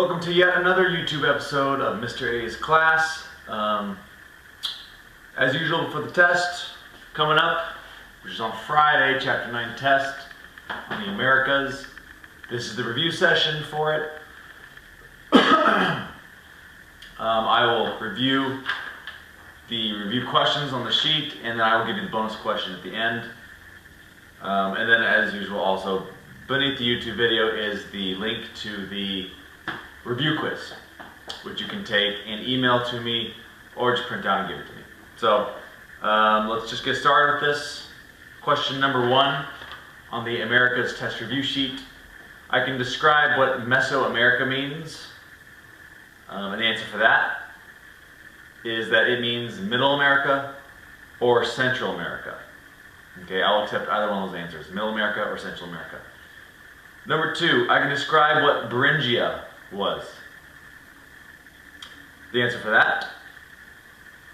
Welcome to yet another YouTube episode of Mr. A's class. As usual for the test coming up, which is on Friday, Chapter 9 test on the Americas. This is the review session for it. I will review the review questions on the sheet, and then I will give you the bonus question at the end. And then, as usual, also beneath the YouTube video is the link to the review quiz, which you can take and email to me or just print out and give it to me. So let's just get started with this. Question number 1 on the Americas test review sheet. I can describe what Mesoamerica means, and the answer for that is that it means Middle America or Central America. Okay, I'll accept either one of those answers, Middle America or Central America. Number 2, I can describe what Beringia was. The answer for that,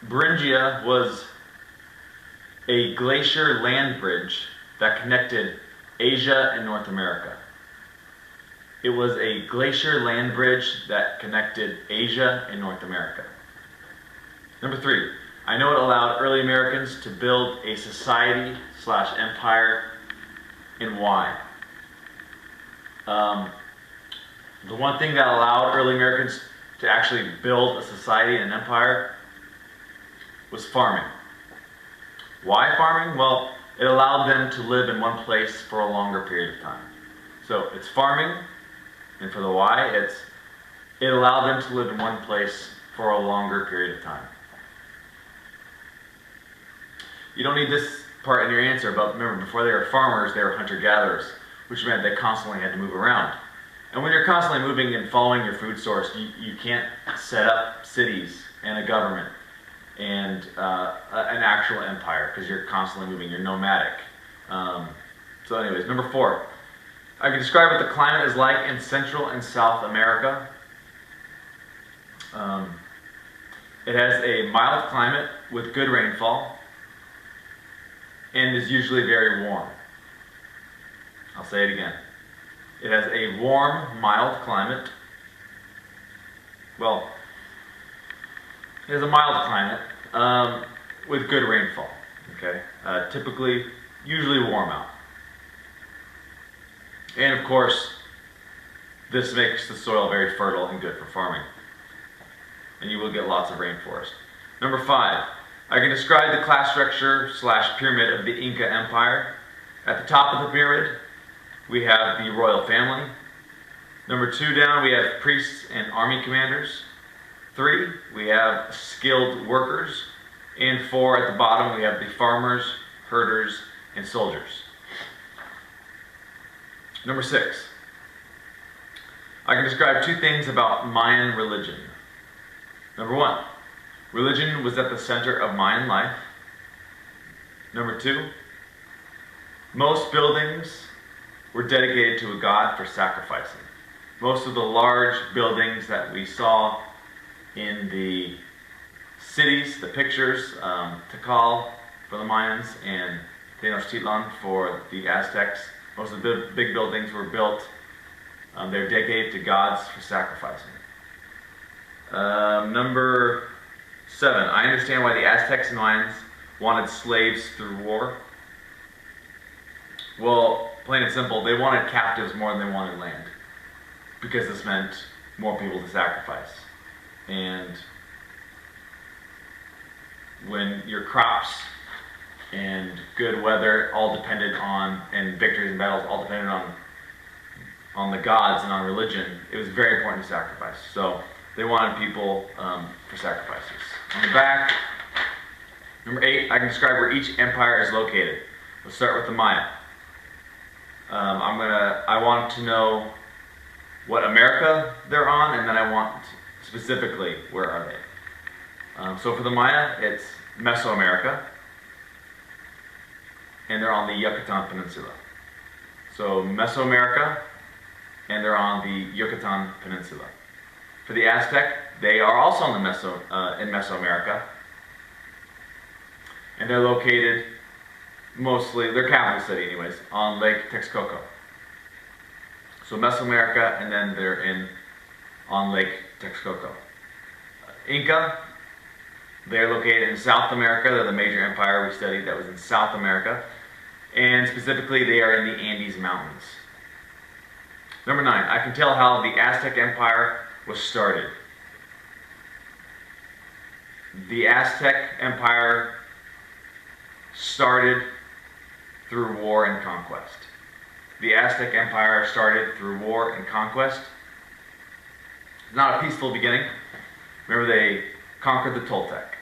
Beringia was a glacier land bridge that connected Asia and North America. It was a glacier land bridge that connected Asia and North America. Number 3, I know it allowed early Americans to build a society/empire, and why? The one thing that allowed early Americans to actually build a society and an empire was farming. Why farming? Well, it allowed them to live in one place for a longer period of time. So it's farming, and for the why, it allowed them to live in one place for a longer period of time. You don't need this part in your answer, but remember, before they were farmers, they were hunter-gatherers, which meant they constantly had to move around. And when you're constantly moving and following your food source, you can't set up cities and a government and an actual empire because you're constantly moving, you're nomadic. So anyways, number 4, I can describe what the climate is like in Central and South America. It has a mild climate with good rainfall and is usually very warm. I'll say it again. It has a warm, mild climate. Well, it has a mild climate with good rainfall. Okay, usually warm out. And of course, this makes the soil very fertile and good for farming. And you will get lots of rainforest. Number 5, I can describe the class structure/pyramid of the Inca Empire. At the top of the pyramid, we have the royal family. Number 2 down, we have priests and army commanders. 3, we have skilled workers. And 4, at the bottom, we have the farmers, herders, and soldiers. Number 6, I can describe 2 things about Mayan religion. Number 1, religion was at the center of Mayan life. Number 2, most buildings were dedicated to a god for sacrificing. Most of the large buildings that we saw in the cities, the pictures, Tikal for the Mayans and Tenochtitlan for the Aztecs, most of the big buildings were built, they're dedicated to gods for sacrificing. Number 7, I understand why the Aztecs and Mayans wanted slaves through war. Well, plain and simple, they wanted captives more than they wanted land, because this meant more people to sacrifice. And when your crops and good weather all depended on, and victories and battles all depended on the gods and on religion, it was very important to sacrifice. So they wanted people for sacrifices. On the back, number 8, I can describe where each empire is located. Let's start with the Maya. I want to know what America they're on, and then I want specifically where are they. So for the Maya, it's Mesoamerica, and they're on the Yucatan Peninsula. So Mesoamerica, and they're on the Yucatan Peninsula. For the Aztec, they are also in Mesoamerica, and they're located mostly, their capital city anyways, on Lake Texcoco. So Mesoamerica, and then they're in on Lake Texcoco. Inca, they're located in South America. They're the major empire we studied that was in South America. And specifically, they are in the Andes Mountains. Number 9, I can tell how the Aztec Empire was started. The Aztec Empire started through war and conquest. The Aztec Empire started through war and conquest. It's not a peaceful beginning. Remember, they conquered the Toltec.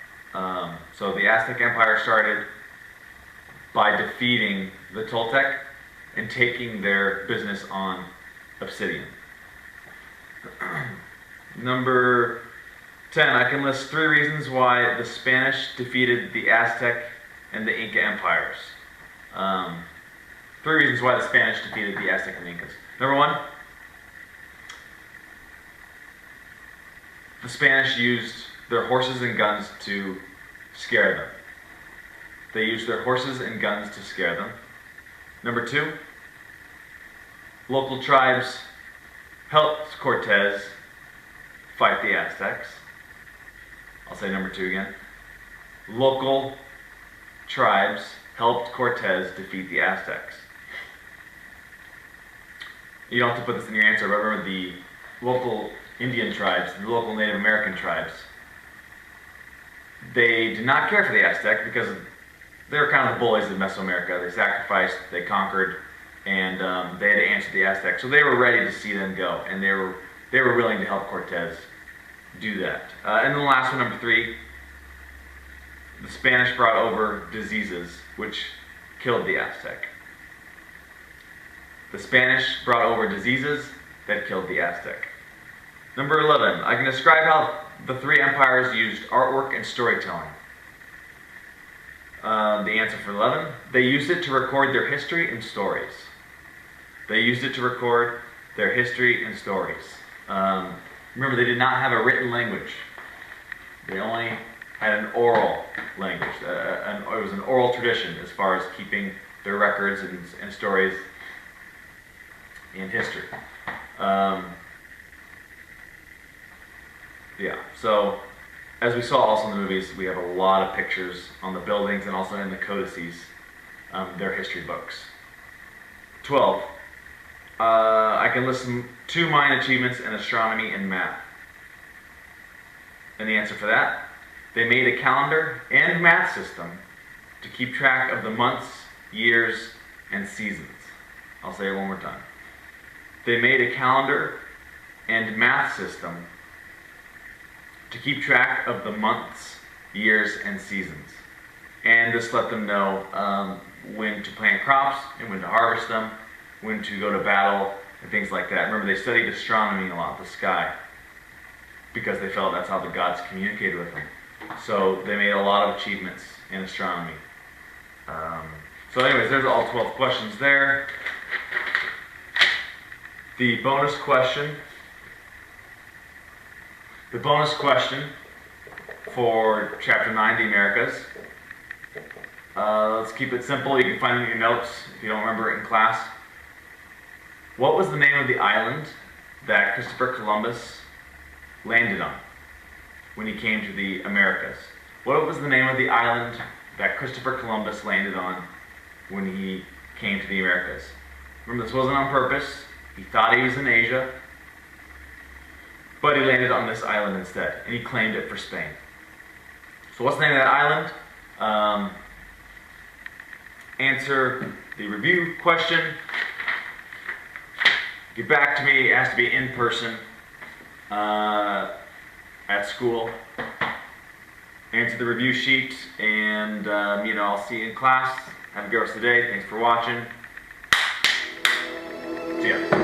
So the Aztec Empire started by defeating the Toltec and taking their business on obsidian. Number 10, I can list 3 reasons why the Spanish defeated the Aztec and the Inca empires. 3 reasons why the Spanish defeated the Aztec and the Incas. Number 1, the Spanish used their horses and guns to scare them. They used their horses and guns to scare them. Number 2, local tribes helped Cortez fight the Aztecs. I'll say number 2 again. Local tribes helped Cortez defeat the Aztecs. You don't have to put this in your answer, but remember the local Indian tribes, the local Native American tribes, they did not care for the Aztec because they were kind of the bullies of Mesoamerica. They sacrificed, they conquered, and they had to answer the Aztecs. So they were ready to see them go, and they were willing to help Cortez do that. And then the last one, number 3, the Spanish brought over diseases which killed the Aztec. The Spanish brought over diseases that killed the Aztec. Number 11, I can describe how the 3 empires used artwork and storytelling. The answer for 11, they used it to record their history and stories. They used it to record their history and stories. Remember, they did not have a written language. They only had an oral language. It was an oral tradition as far as keeping their records and stories in history. Yeah, so as we saw also in the movies, we have a lot of pictures on the buildings and also in the codices, their history books. 12, I can list 2 Mayan achievements in astronomy and math. And the answer for that, they made a calendar and math system to keep track of the months, years, and seasons. I'll say it one more time. They made a calendar and math system to keep track of the months, years, and seasons. And this let them know when to plant crops and when to harvest them, when to go to battle, and things like that. Remember, they studied astronomy a lot, the sky, because they felt that's how the gods communicated with them. So they made a lot of achievements in astronomy. So anyways, there's all 12 questions there. The bonus question for Chapter 9, the Americas. Let's keep it simple. You can find it in your notes if you don't remember it in class. What was the name of the island that Christopher Columbus landed on when he came to the Americas? What was the name of the island that Christopher Columbus landed on when he came to the Americas? Remember, this wasn't on purpose. He thought he was in Asia, but he landed on this island instead, and he claimed it for Spain. So what's the name of that island? Answer the review question. Get back to me. It has to be in person at school. Answer the review sheet, and I'll see you in class. Have a good rest of the day. Thanks for watching. See ya.